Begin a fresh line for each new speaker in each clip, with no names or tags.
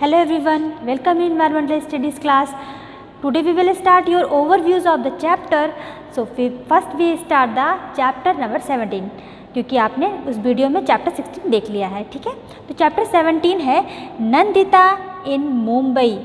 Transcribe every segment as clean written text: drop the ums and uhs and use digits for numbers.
Hello everyone, welcome in Environmental Studies class. Today we will start your overviews of the chapter. So first we start the chapter number 17 क्योंकि आपने उस video में chapter 16 देख लिया है, ठीक है। तो चैप्टर 17 है नंदिता इन मुंबई।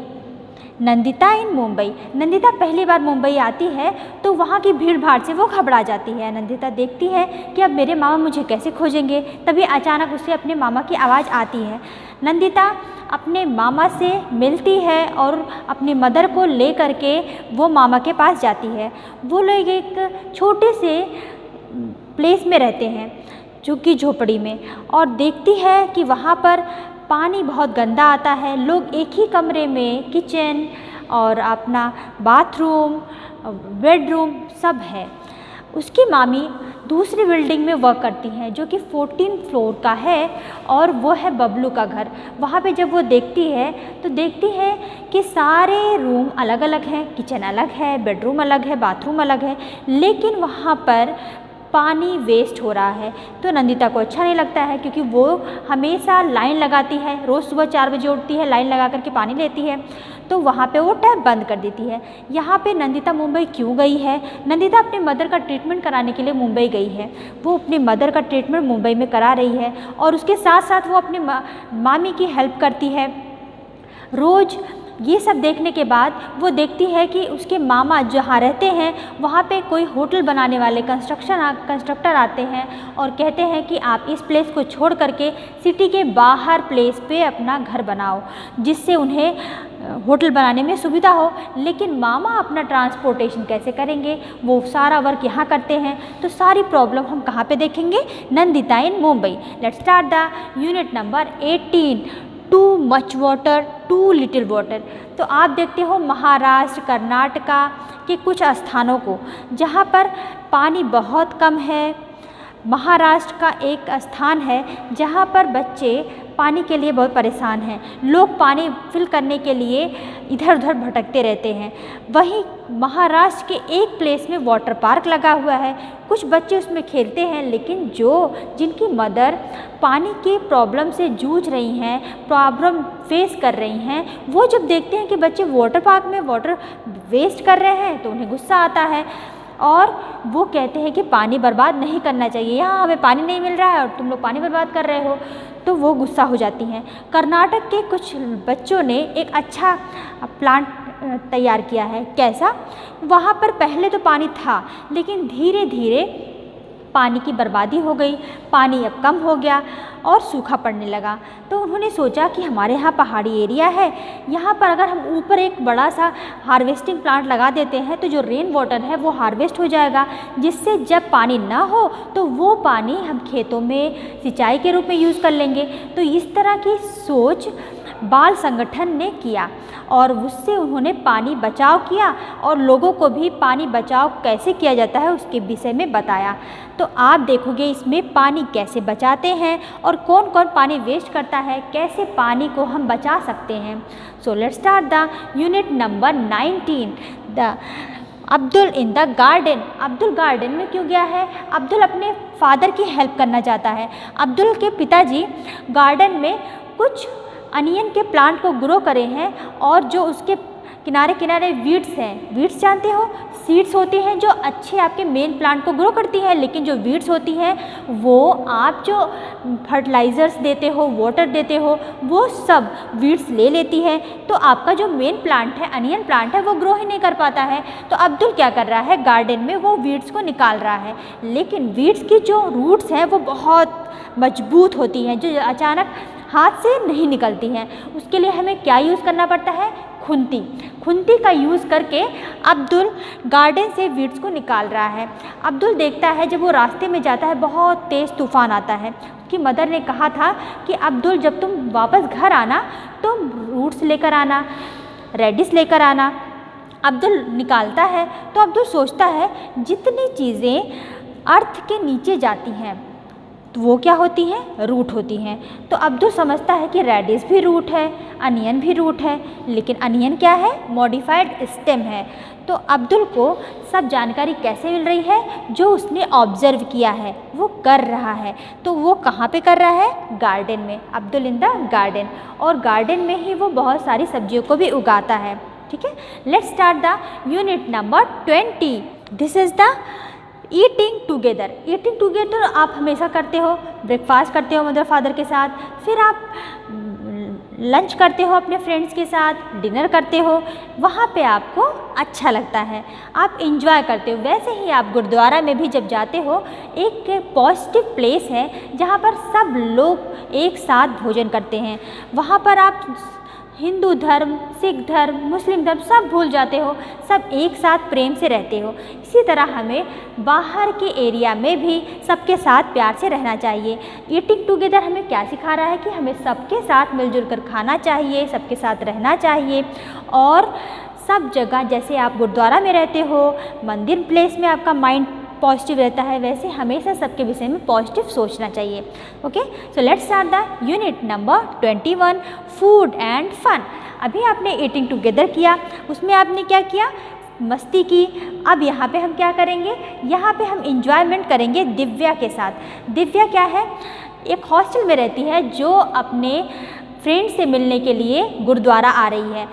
नंदिता इन मुंबई। नंदिता पहली बार मुंबई आती है तो वहाँ की भीड़ भाड़ से वो घबरा जाती है। नंदिता देखती है कि अब मेरे मामा मुझे कैसे खोजेंगे। तभी अचानक उसे अपने मामा की आवाज़ आती है। नंदिता अपने मामा से मिलती है और अपनी मदर को ले करके वो मामा के पास जाती है। वो लोग एक छोटे से प्लेस में रहते हैं जो कि झोपड़ी में, और देखती है कि वहाँ पर पानी बहुत गंदा आता है। लोग एक ही कमरे में किचन और अपना बाथरूम, बेडरूम सब है। उसकी मामी दूसरी बिल्डिंग में वर्क करती हैं जो कि 14 फ्लोर का है और वो है बबलू का घर। वहाँ पे जब वो देखती है तो देखती है कि सारे रूम अलग अलग हैं, किचन अलग है, बेडरूम अलग है, बाथरूम अलग है, लेकिन वहाँ पर पानी वेस्ट हो रहा है। तो नंदिता को अच्छा नहीं लगता है क्योंकि वो हमेशा लाइन लगाती है, रोज़ सुबह 4 बजे उठती है, लाइन लगा करके पानी लेती है, तो वहाँ पे वो टैप बंद कर देती है। यहाँ पे नंदिता मुंबई क्यों गई है? नंदिता अपने मदर का ट्रीटमेंट कराने के लिए मुंबई गई है। वो अपने मदर का ट्रीटमेंट मुंबई में करा रही है और उसके साथ साथ वो अपने मामी की हेल्प करती है रोज़। ये सब देखने के बाद वो देखती है कि उसके मामा जहाँ रहते हैं वहाँ पे कोई होटल बनाने वाले कंस्ट्रक्टर आते हैं और कहते हैं कि आप इस प्लेस को छोड़ करके सिटी के बाहर प्लेस पे अपना घर बनाओ जिससे उन्हें होटल बनाने में सुविधा हो। लेकिन मामा अपना ट्रांसपोर्टेशन कैसे करेंगे? वो सारा वर्क यहाँ करते हैं। तो सारी प्रॉब्लम हम कहाँ पे देखेंगे? Nandita in Mumbai. Let's start the unit number 18, too much water too little water. तो आप देखते हो महाराष्ट्र, कर्नाटका के कुछ स्थानों को जहाँ पर पानी बहुत कम है। महाराष्ट्र का एक स्थान है जहाँ पर बच्चे पानी के लिए बहुत परेशान हैं। लोग पानी फिल करने के लिए इधर उधर भटकते रहते हैं। वहीं महाराष्ट्र के एक प्लेस में वाटर पार्क लगा हुआ है। कुछ बच्चे उसमें खेलते हैं, लेकिन जिनकी मदर पानी की प्रॉब्लम से जूझ रही हैं, प्रॉब्लम फेस कर रही हैं, वो जब देखते हैं कि बच्चे वाटर पार्क में वाटर वेस्ट कर रहे हैं तो उन्हें गुस्सा आता है और वो कहते हैं कि पानी बर्बाद नहीं करना चाहिए, यहाँ हमें पानी नहीं मिल रहा है और तुम लोग पानी बर्बाद कर रहे हो। तो वो गुस्सा हो जाती हैं। कर्नाटक के कुछ बच्चों ने एक अच्छा प्लांट तैयार किया है। कैसा? वहाँ पर पहले तो पानी था, लेकिन धीरे धीरे पानी की बर्बादी हो गई, पानी अब कम हो गया और सूखा पड़ने लगा। तो उन्होंने सोचा कि हमारे यहाँ पहाड़ी एरिया है, यहाँ पर अगर हम ऊपर एक बड़ा सा हार्वेस्टिंग प्लांट लगा देते हैं तो जो रेन वाटर है वो हार्वेस्ट हो जाएगा, जिससे जब पानी ना हो तो वो पानी हम खेतों में सिंचाई के रूप में यूज़ कर लेंगे। तो इस तरह की सोच बाल संगठन ने किया और उससे उन्होंने पानी बचाव किया और लोगों को भी पानी बचाव कैसे किया जाता है उसके विषय में बताया। तो आप देखोगे इसमें पानी कैसे बचाते हैं और कौन कौन पानी वेस्ट करता है, कैसे पानी को हम बचा सकते हैं। सो let's start the unit number 19, the Abdul in the garden. Abdul garden में क्यों गया है? अब्दुल अपने फादर की हेल्प करना चाहता है। अब्दुल के पिताजी गार्डन में कुछ अनियन के प्लांट को ग्रो करे हैं और जो उसके किनारे किनारे वीड्स हैं, वीड्स जानते हो, सीड्स होती हैं जो अच्छे आपके मेन प्लांट को ग्रो करती हैं, लेकिन जो वीड्स होती हैं वो आप जो फर्टिलाइज़र्स देते हो, वाटर देते हो, वो सब वीड्स ले लेती है। तो आपका जो मेन प्लांट है, अनियन प्लांट है, वो ग्रो ही नहीं कर पाता है। तो अब्दुल क्या कर रहा है? गार्डन में वो वीड्स को निकाल रहा है, लेकिन वीड्स की जो रूट्स हैं वो बहुत मजबूत होती हैं, जो अचानक हाथ से नहीं निकलती हैं। उसके लिए हमें क्या यूज़ करना पड़ता है? खुंती। खुंती का यूज़ करके अब्दुल गार्डन से वीड्स को निकाल रहा है। अब्दुल देखता है जब वो रास्ते में जाता है बहुत तेज़ तूफ़ान आता है। उसकी मदर ने कहा था कि अब्दुल जब तुम वापस घर आना तो रूट्स लेकर आना, रेडिस लेकर आना। अब्दुल निकालता है तो अब्दुल सोचता है जितनी चीज़ें अर्थ के नीचे जाती हैं तो वो क्या होती हैं? रूट होती हैं। तो अब्दुल समझता है कि रेडिस भी रूट है, अनियन भी रूट है, लेकिन अनियन क्या है? मॉडिफाइड स्टेम है। तो अब्दुल को सब जानकारी कैसे मिल रही है? जो उसने ऑब्जर्व किया है वो कर रहा है। तो वो कहाँ पे कर रहा है? गार्डन में। अब्दुल इन द गार्डन, और गार्डन में ही वो बहुत सारी सब्जियों को भी उगाता है। ठीक है, let's start the unit number 20। This is the eating together. Eating together आप हमेशा करते हो, ब्रेकफास्ट करते हो मदर फादर के साथ, फिर आप लंच करते हो अपने फ्रेंड्स के साथ, डिनर करते हो, वहाँ पे आपको अच्छा लगता है, आप इंजॉय करते हो। वैसे ही आप गुरुद्वारा में भी जब जाते हो, एक पॉजिटिव प्लेस है जहाँ पर सब लोग एक साथ भोजन करते हैं। वहाँ पर आप हिंदू धर्म, सिख धर्म, मुस्लिम धर्म सब भूल जाते हो, सब एक साथ प्रेम से रहते हो। इसी तरह हमें बाहर के एरिया में भी सबके साथ प्यार से रहना चाहिए। ईटिंग टुगेदर हमें क्या सिखा रहा है कि हमें सबके साथ मिलजुल कर खाना चाहिए, सबके साथ रहना चाहिए, और सब जगह जैसे आप गुरुद्वारा में रहते हो, मंदिर प्लेस में आपका माइंड पॉजिटिव रहता है, वैसे हमेशा सबके विषय में पॉजिटिव सोचना चाहिए। Okay, so let's start the unit number 21, food and fun. अभी आपने ईटिंग टुगेदर किया, उसमें आपने क्या किया? मस्ती की। अब यहाँ पे हम क्या करेंगे? यहाँ पे हम इंजॉयमेंट करेंगे दिव्या के साथ। दिव्या क्या है? एक हॉस्टल में रहती है जो अपने फ्रेंड से मिलने के लिए गुरुद्वारा आ रही है,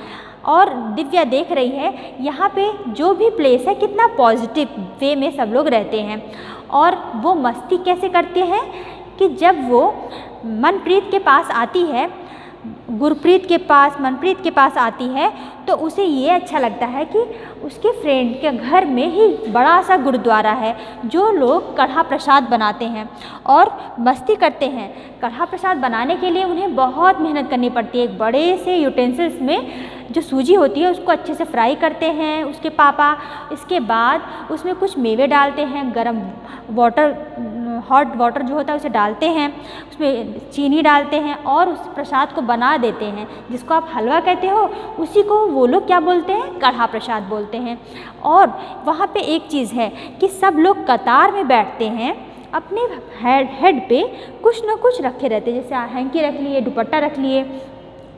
और दिव्या देख रही है यहाँ पे जो भी प्लेस है कितना पॉजिटिव वे में सब लोग रहते हैं। और वो मस्ती कैसे करते हैं कि जब वो मनप्रीत के पास आती है, गुरप्रीत के पास, मनप्रीत के पास आती है, तो उसे ये अच्छा लगता है कि उसके फ्रेंड के घर में ही बड़ा सा गुरुद्वारा है, जो लोग कढ़ा प्रसाद बनाते हैं और मस्ती करते हैं। कढ़ा प्रसाद बनाने के लिए उन्हें बहुत मेहनत करनी पड़ती है। एक बड़े से यूटेंसिल्स में जो सूजी होती है उसको अच्छे से फ्राई करते हैं उसके पापा। इसके बाद उसमें कुछ मेवे डालते हैं, गरम वाटर, हॉट वाटर जो होता है उसे डालते हैं, उसमें चीनी डालते हैं और उस प्रसाद को बना देते हैं, जिसको आप हलवा कहते हो, उसी को वो लोग क्या बोलते हैं? कढ़ा प्रसाद बोलते हैं। और वहाँ पे एक चीज़ है कि सब लोग कतार में बैठते हैं, अपने हेड पे कुछ ना कुछ रखे रहते हैं, जैसे हैंकी रख लिए, दुपट्टा रख लिए,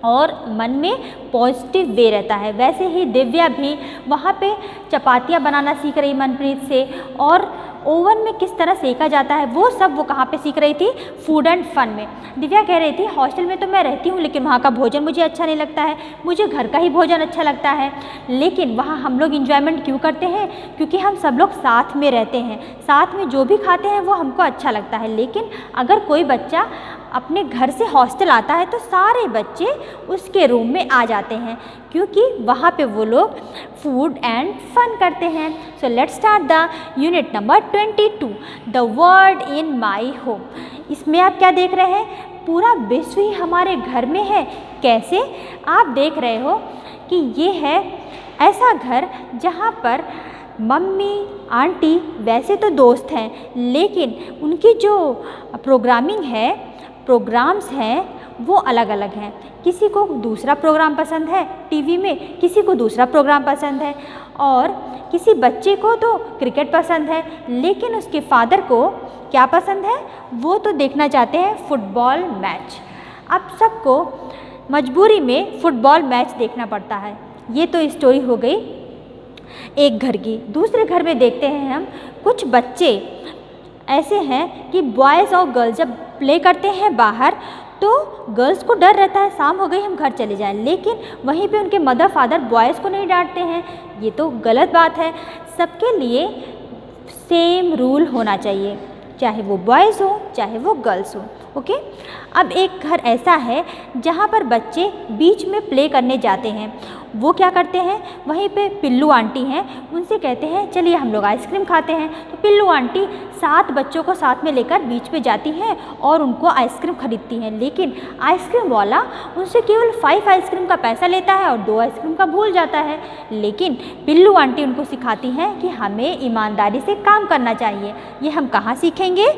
और मन में पॉजिटिव वे रहता है। वैसे ही दिव्या भी वहाँ पे चपातियाँ बनाना सीख रही मनप्रीत से, और ओवन में किस तरह सेका जाता है वो सब वो कहाँ पे सीख रही थी? फूड एंड फन में। दिव्या कह रही थी हॉस्टल में तो मैं रहती हूँ, लेकिन वहाँ का भोजन मुझे अच्छा नहीं लगता है, मुझे घर का ही भोजन अच्छा लगता है। लेकिन वहाँ हम लोग इंजॉयमेंट क्यों करते हैं? क्योंकि हम सब लोग साथ में रहते हैं, साथ में जो भी खाते हैं वो हमको अच्छा लगता है। लेकिन अगर कोई बच्चा अपने घर से हॉस्टल आता है तो सारे बच्चे उसके रूम में आ जाते हैं, क्योंकि वहाँ पे वो लोग फूड एंड फन करते हैं। सो let's start the unit number 22, the world in my home. इसमें आप क्या देख रहे हैं? पूरा विश्व ही हमारे घर में है। कैसे? आप देख रहे हो कि ये है ऐसा घर जहाँ पर मम्मी, आंटी वैसे तो दोस्त हैं, लेकिन उनकी जो प्रोग्रामिंग है, प्रोग्राम्स हैं वो अलग अलग हैं। किसी को दूसरा प्रोग्राम पसंद है टीवी में, किसी को दूसरा प्रोग्राम पसंद है, और किसी बच्चे को तो क्रिकेट पसंद है, लेकिन उसके फादर को क्या पसंद है? वो तो देखना चाहते हैं फुटबॉल मैच। अब सबको मजबूरी में फुटबॉल मैच देखना पड़ता है। ये तो स्टोरी हो गई एक घर की। दूसरे घर में देखते हैं हम, कुछ बच्चे ऐसे हैं कि बॉयज़ और गर्ल्स जब प्ले करते हैं बाहर, तो गर्ल्स को डर रहता है शाम हो गई हम घर चले जाएं, लेकिन वहीं पे उनके मदर फादर बॉयज़ को नहीं डांटते हैं। ये तो गलत बात है। सबके लिए सेम रूल होना चाहिए, चाहे वो बॉयज़ हो चाहे वो गर्ल्स हो। ओके, अब एक घर ऐसा है जहाँ पर बच्चे बीच में प्ले करने जाते हैं। वो क्या करते हैं? वहीं पे पिल्लू आंटी हैं, उनसे कहते हैं चलिए हम लोग आइसक्रीम खाते हैं। तो पिल्लू आंटी 7 बच्चों को साथ में लेकर बीच पे जाती हैं और उनको आइसक्रीम खरीदती हैं, लेकिन आइसक्रीम वाला उनसे केवल 5 आइसक्रीम का पैसा लेता है और 2 आइसक्रीम का भूल जाता है। लेकिन पिल्लू आंटी उनको सिखाती हैं कि हमें ईमानदारी से काम करना चाहिए। ये हम कहाँ सीखेंगे?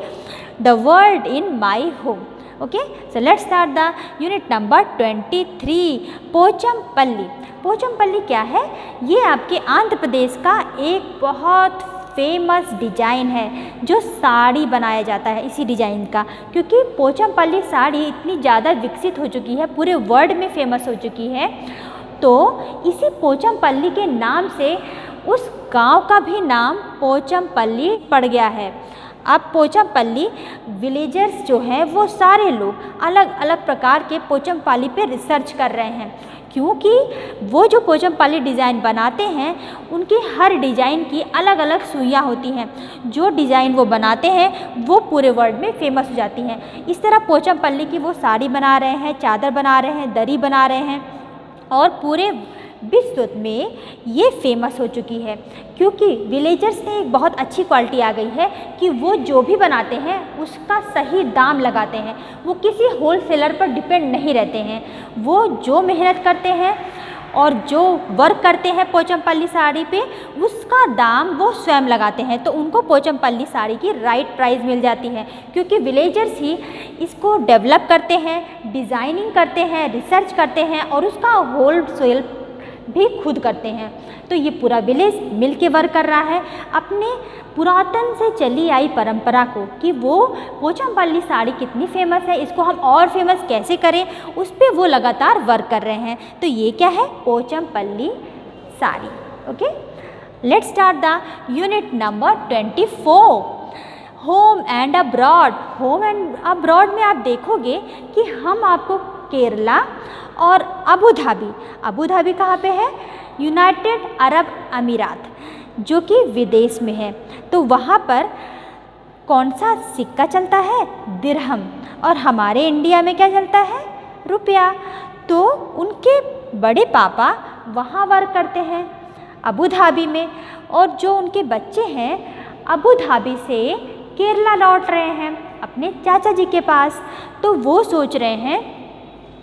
The world in my home. Okay, so let's start the unit number 23, Pochampally. Pochampally क्या है? ये आपके आंध्र प्रदेश का एक बहुत फेमस डिजाइन है जो साड़ी बनाया जाता है इसी डिजाइन का, क्योंकि पोचमपल्ली साड़ी इतनी ज़्यादा विकसित हो चुकी है, पूरे वर्ल्ड में फेमस हो चुकी है। तो इसी पोचमपल्ली के नाम से उस गांव का भी नाम पोचमपल्ली पड़ गया है। अब पोचमपल्ली विलेजर्स जो हैं वो सारे लोग अलग अलग प्रकार के पोचमपल्ली पे रिसर्च कर रहे हैं, क्योंकि वो जो पोचमपल्ली डिज़ाइन बनाते हैं उनकी हर डिज़ाइन की अलग अलग सुइयाँ होती हैं। जो डिज़ाइन वो बनाते हैं वो पूरे वर्ल्ड में फेमस हो जाती हैं। इस तरह पोचमपल्ली की वो साड़ी बना रहे हैं, चादर बना रहे हैं, दरी बना रहे हैं और पूरे विश्व में ये फेमस हो चुकी है, क्योंकि विलेजर्स में एक बहुत अच्छी क्वालिटी आ गई है कि वो जो भी बनाते हैं उसका सही दाम लगाते हैं। वो किसी होलसेलर पर डिपेंड नहीं रहते हैं। वो जो मेहनत करते हैं और जो वर्क करते हैं पोचमपल्ली साड़ी पे उसका दाम वो स्वयं लगाते हैं, तो उनको पोचमपल्ली साड़ी की राइट प्राइस मिल जाती है, क्योंकि विलेजर्स ही इसको डेवलप करते हैं, डिज़ाइनिंग करते हैं, रिसर्च करते हैं और उसका होलसेल भी खुद करते हैं। तो ये पूरा विलेज मिलके वर्क कर रहा है अपने पुरातन से चली आई परंपरा को, कि वो पोचमपल्ली साड़ी कितनी फेमस है, इसको हम और फेमस कैसे करें, उस पर वो लगातार वर्क कर रहे हैं। तो ये क्या है, Pochampally sari. Okay, let's start the unit number 24, home and abroad. Home and abroad में आप देखोगे कि हम आपको केरला और अबू धाबी कहाँ पे है, यूनाइटेड अरब अमीरात, जो कि विदेश में है। तो वहाँ पर कौन सा सिक्का चलता है, दिरहम, और हमारे इंडिया में क्या चलता है, रुपया। तो उनके बड़े पापा वहाँ वर्क करते हैं अबू धाबी में, और जो उनके बच्चे हैं अबू धाबी से केरला लौट रहे हैं अपने चाचा जी के पास। तो वो सोच रहे हैं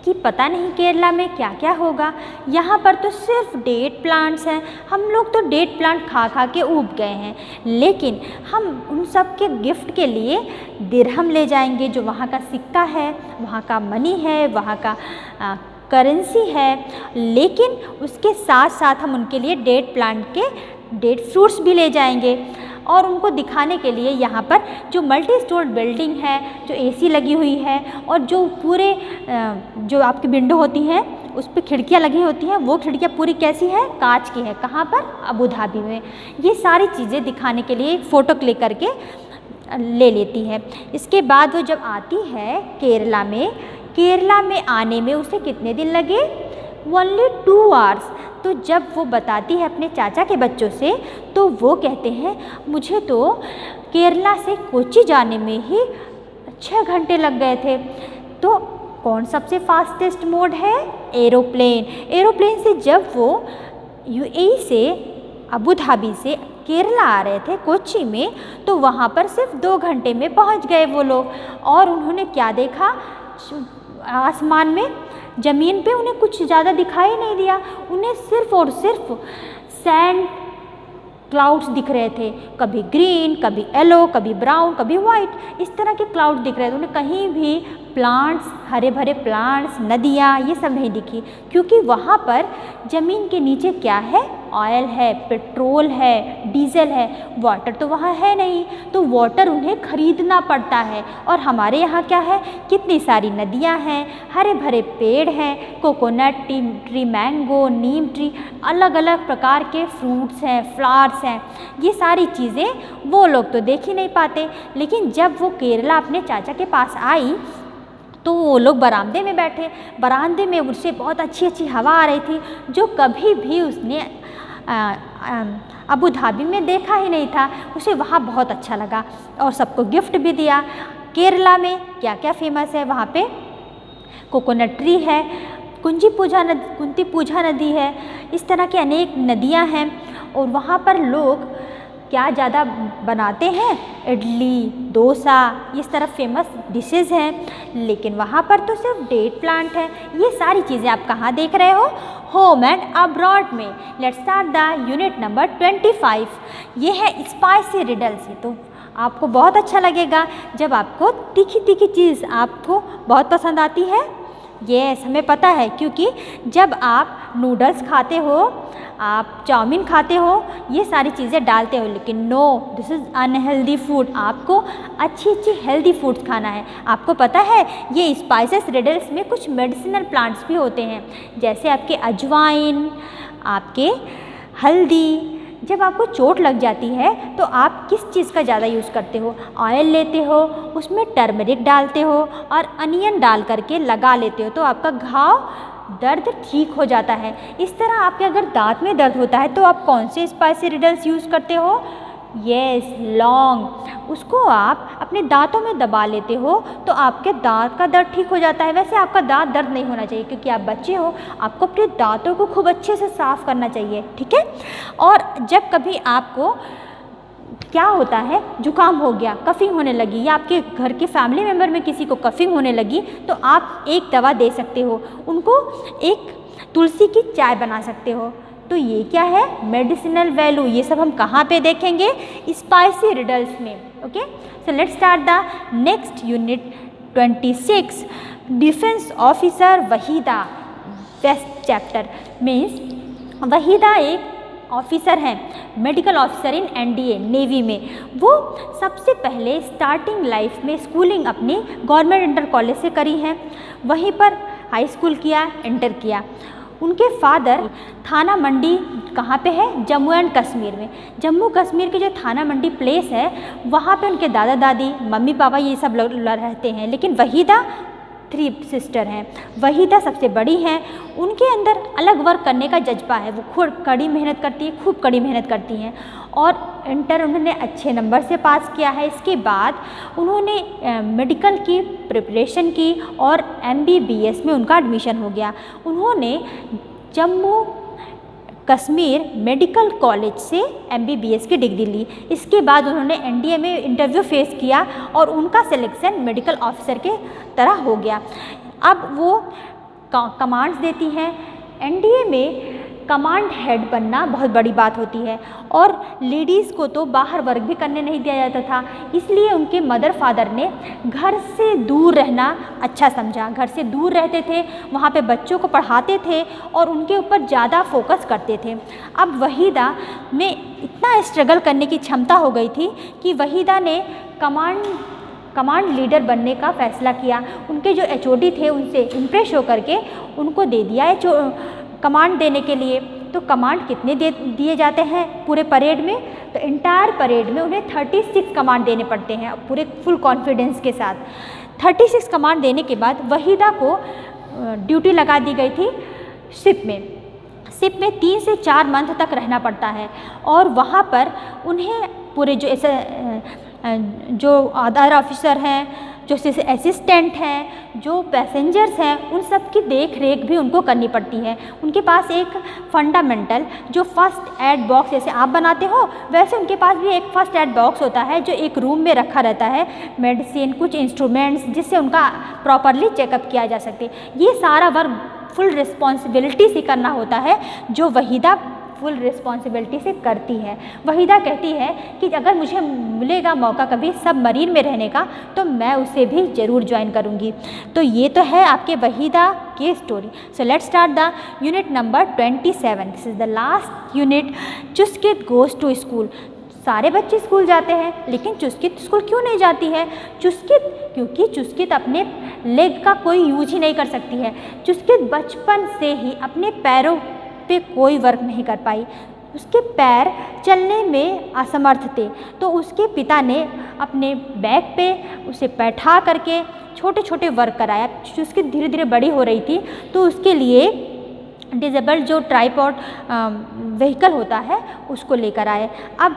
कि पता नहीं केरला में क्या क्या होगा, यहाँ पर तो सिर्फ डेट प्लांट्स हैं, हम लोग तो डेट प्लांट खा खा के ऊब गए हैं, लेकिन हम उन सब के गिफ्ट के लिए दिरहम ले जाएंगे, जो वहाँ का सिक्का है, वहाँ का मनी है, वहाँ का करेंसी है। लेकिन उसके साथ साथ हम उनके लिए डेट प्लांट के डेट फ्रूट्स भी ले जाएंगे, और उनको दिखाने के लिए यहाँ पर जो मल्टी स्टोर्ड बिल्डिंग है, जो एसी लगी हुई है, और जो पूरे जो आपकी विंडो होती हैं उस पर खिड़कियाँ लगी होती हैं, वो खिड़कियाँ पूरी कैसी है, कांच की है। कहाँ पर, अबू धाबी में। ये सारी चीज़ें दिखाने के लिए फ़ोटो क्लिक करके ले लेती है। इसके बाद वो जब आती है केरला में आने में उसे कितने दिन लगे, ओनली 2 आवर्स। तो जब वो बताती है अपने चाचा के बच्चों से, तो वो कहते हैं मुझे तो केरला से कोच्चि जाने में ही 6 घंटे लग गए थे। तो कौन सबसे फास्टेस्ट मोड है, एरोप्लेन से जब वो यूएई से अबू धाबी से केरला आ रहे थे कोच्चि में, तो वहाँ पर सिर्फ 2 घंटे में पहुँच गए वो लोग। और उन्होंने क्या देखा, आसमान में, ज़मीन पे उन्हें कुछ ज़्यादा दिखाई नहीं दिया, उन्हें सिर्फ और सिर्फ सैंड क्लाउड्स दिख रहे थे, कभी ग्रीन, कभी येलो, कभी ब्राउन, कभी वाइट, इस तरह के क्लाउड दिख रहे थे। उन्हें कहीं भी प्लांट्स, हरे भरे प्लांट्स, नदियाँ, ये सब नहीं दिखी, क्योंकि वहाँ पर ज़मीन के नीचे क्या है, ऑयल है, पेट्रोल है, डीजल है, वाटर तो वहाँ है नहीं। तो वाटर उन्हें खरीदना पड़ता है। और हमारे यहाँ क्या है, कितनी सारी नदियाँ हैं, हरे भरे पेड़ हैं, कोकोनट ट्री, मैंगो, नीम ट्री, अलग अलग प्रकार के फ्रूट्स हैं, फ्लावर्स हैं। ये सारी चीज़ें वो लोग तो देख ही नहीं पाते। लेकिन जब वो केरला अपने चाचा के पास आई, तो वो लोग बरामदे में बैठे, बरामदे में उससे बहुत अच्छी अच्छी हवा आ रही थी, जो कभी भी उसने अबू धाबी में देखा ही नहीं था। उसे वहाँ बहुत अच्छा लगा और सबको गिफ्ट भी दिया। केरला में क्या क्या फेमस है, वहाँ पे कोकोनट ट्री है, कुंती पूजा नदी है, इस तरह के अनेक नदियाँ हैं। और वहाँ पर लोग क्या ज़्यादा बनाते हैं, इडली, डोसा, इस तरह फेमस डिशेज़ हैं। लेकिन वहाँ पर तो सिर्फ डेट प्लांट है। ये सारी चीज़ें आप कहाँ देख रहे हो, होम एंड अब्रॉड में। Let's start the unit number 25। ये है स्पाइसी रिडल्स। तो आपको बहुत अच्छा लगेगा जब आपको तीखी तीखी चीज़ आपको बहुत पसंद आती है। यस, हमें पता है, क्योंकि जब आप नूडल्स खाते हो, आप चाउमीन खाते हो, ये सारी चीज़ें डालते हो, लेकिन no, this is unhealthy food. आपको अच्छी अच्छी हेल्दी फूड्स खाना है। आपको पता है ये स्पाइसेस रिडल्स में कुछ मेडिसिनल प्लांट्स भी होते हैं, जैसे आपके अजवाइन, आपके हल्दी। जब आपको चोट लग जाती है तो आप किस चीज़ का ज़्यादा यूज़ करते हो? ऑयल लेते हो, उसमें टर्मरिक डालते हो और अनियन डाल करके लगा लेते हो, तो आपका घाव, दर्द ठीक हो जाता है। इस तरह आपके अगर दांत में दर्द होता है तो आप कौन से स्पाइसी रिडल्स यूज़ करते हो? यस, लौंग। उसको आप अपने दांतों में दबा लेते हो तो आपके दांत का दर्द ठीक हो जाता है। वैसे आपका दांत दर्द नहीं होना चाहिए, क्योंकि आप बच्चे हो, आपको अपने दांतों को खूब अच्छे से साफ़ करना चाहिए, ठीक है। और जब कभी आपको क्या होता है, जुकाम हो गया, कफिंग होने लगी, या आपके घर के फैमिली मेम्बर में किसी को कफिंग होने लगी, तो आप एक दवा दे सकते हो उनको, एक तुलसी की चाय बना सकते हो। तो ये क्या है? Medicinal value. ये सब हम कहाँ पे देखेंगे? स्पाइसी रिडल्स में। Okay, so let's start the next unit 26, defence officer Waheeda. Best chapter means Waheeda एक ऑफिसर हैं, medical officer in NDA navy में। वो सबसे पहले स्टार्टिंग लाइफ में स्कूलिंग अपनी गवर्नमेंट इंटर कॉलेज से करी है, वहीं पर हाई स्कूल किया, इंटर किया। उनके फादर थाना मंडी कहाँ पे है? जम्मू एंड कश्मीर में। जम्मू कश्मीर के जो थाना मंडी प्लेस है, वहाँ पे उनके दादा दादी, मम्मी पापा ये सब लोग रहते हैं। लेकिन वहीदा 3 सिस्टर हैं, वहीदा सबसे बड़ी हैं। उनके अंदर अलग वर्क करने का जज्बा है, वो खूब कड़ी मेहनत करती है, खूब कड़ी मेहनत करती हैं, और इंटर उन्होंने अच्छे नंबर से पास किया है। इसके बाद उन्होंने मेडिकल की प्रिपरेशन की और MBBS में उनका एडमिशन हो गया। उन्होंने जम्मू कश्मीर मेडिकल कॉलेज से MBBS की डिग्री ली। इसके बाद उन्होंने NDA में इंटरव्यू फेस किया और उनका सिलेक्शन मेडिकल ऑफिसर के तरह हो गया। अब वो कमांड्स देती हैं। NDA में कमांड हेड बनना बहुत बड़ी बात होती है, और लेडीज़ को तो बाहर वर्क भी करने नहीं दिया जाता था, इसलिए उनके मदर फादर ने घर से दूर रहना अच्छा समझा। घर से दूर रहते थे, वहाँ पे बच्चों को पढ़ाते थे और उनके ऊपर ज़्यादा फोकस करते थे। अब वहीदा में इतना स्ट्रगल करने की क्षमता हो गई थी कि वहीदा ने कमांड लीडर बनने का फ़ैसला किया। उनके जो HOD थे उनसे इम्प्रेस होकर के उनको दे दिया कमांड देने के लिए। तो कमांड कितने दिए जाते हैं पूरे परेड में? तो इंटायर परेड में उन्हें 36 कमांड देने पड़ते हैं, पूरे फुल कॉन्फिडेंस के साथ। 36 कमांड देने के बाद वहीदा को ड्यूटी लगा दी गई थी शिप में। शिप में 3 से 4 मंथ तक रहना पड़ता है, और वहाँ पर उन्हें पूरे जो अदर ऑफिसर हैं, जो असिस्टेंट हैं, जो पैसेंजर्स हैं, उन सब की देख रेख भी उनको करनी पड़ती है। उनके पास एक फंडामेंटल जो फर्स्ट एड बॉक्स जैसे आप बनाते हो, वैसे उनके पास भी एक फर्स्ट एड बॉक्स होता है जो एक रूम में रखा रहता है, मेडिसिन, कुछ इंस्ट्रूमेंट्स, जिससे उनका प्रॉपरली चेकअप किया जा सके। ये सारा वर्क फुल रिस्पॉन्सिबिलिटी से करना होता है, जो वहीदा फुल रिस्पॉन्सिबिलिटी से करती है। वहीदा कहती है कि अगर मुझे मिलेगा मौका कभी सबमरीन में रहने का, तो मैं उसे भी ज़रूर ज्वाइन करूँगी। तो ये तो है आपके वहीदा की story. So let's start the unit number 27। This is the last unit, Chuskit goes to school. सारे बच्चे स्कूल जाते हैं, लेकिन चुस्कित स्कूल क्यों नहीं जाती है? क्योंकि चुस्कित अपने लेग का कोई यूज ही नहीं कर सकती है। चुस्कित बचपन से ही अपने पैरों पे कोई वर्क नहीं कर पाई। उसके पैर चलने में असमर्थ थे, तो उसके पिता ने अपने बैग पे उसे बैठा करके छोटे छोटे वर्क कराया। उसकी धीरे धीरे बड़ी हो रही थी, तो उसके लिए डिजेबल्ड जो ट्राइपॉड व्हीकल होता है उसको लेकर आए। अब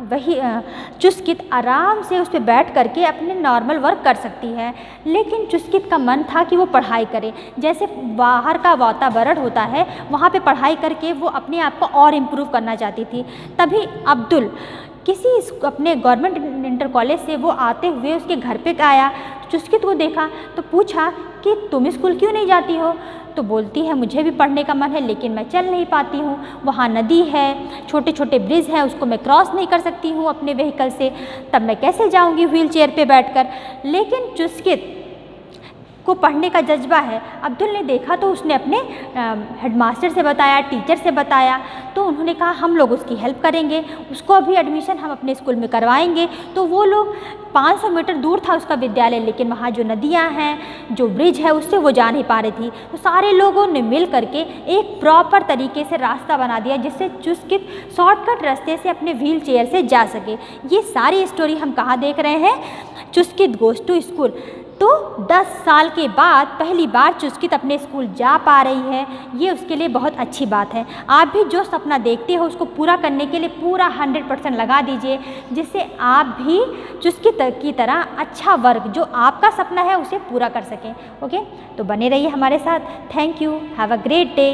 वही चुस्कित आराम से उस पर बैठ करके अपने नॉर्मल वर्क कर सकती है, लेकिन चुस्कित का मन था कि वो पढ़ाई करे। जैसे बाहर का वातावरण होता है, वहाँ पे पढ़ाई करके वो अपने आप को और इम्प्रूव करना चाहती थी। तभी अब्दुल अपने गवर्नमेंट इंटर कॉलेज से वो आते हुए उसके घर पे आया। चुस्कित को देखा तो पूछा कि तुम स्कूल क्यों नहीं जाती हो? तो बोलती है मुझे भी पढ़ने का मन है, लेकिन मैं चल नहीं पाती हूँ। वहाँ नदी है, छोटे छोटे ब्रिज हैं, उसको मैं क्रॉस नहीं कर सकती हूँ अपने व्हीकल से, तब मैं कैसे जाऊँगी व्हील चेयर पर बैठ कर। लेकिन चुस्कित को पढ़ने का जज्बा है। अब्दुल ने देखा तो उसने अपने हेडमास्टर से बताया, टीचर से बताया, तो उन्होंने कहा हम लोग उसकी हेल्प करेंगे, उसको अभी एडमिशन हम अपने स्कूल में करवाएंगे। तो वो लोग 500 मीटर दूर था उसका विद्यालय, लेकिन वहाँ जो नदियाँ हैं, जो ब्रिज है, उससे वो जा नहीं पा रही थी। तो सारे लोगों ने मिल करके एक प्रॉपर तरीके से रास्ता बना दिया जिससे चुस्कित शॉर्टकट रास्ते से अपने व्हील चेयर से जा सके। ये सारी स्टोरी हम कहाँ देख रहे हैं? Chuskit goes to school. तो 10 साल के बाद पहली बार चुस्कित अपने स्कूल जा पा रही है, ये उसके लिए बहुत अच्छी बात है। आप भी जो सपना देखते हो उसको पूरा करने के लिए पूरा 100% लगा दीजिए, जिससे आप भी चुस्कित की तरह अच्छा वर्क जो आपका सपना है उसे पूरा कर सकें। ओके, तो बने रहिए हमारे साथ। Thank you, have a great day.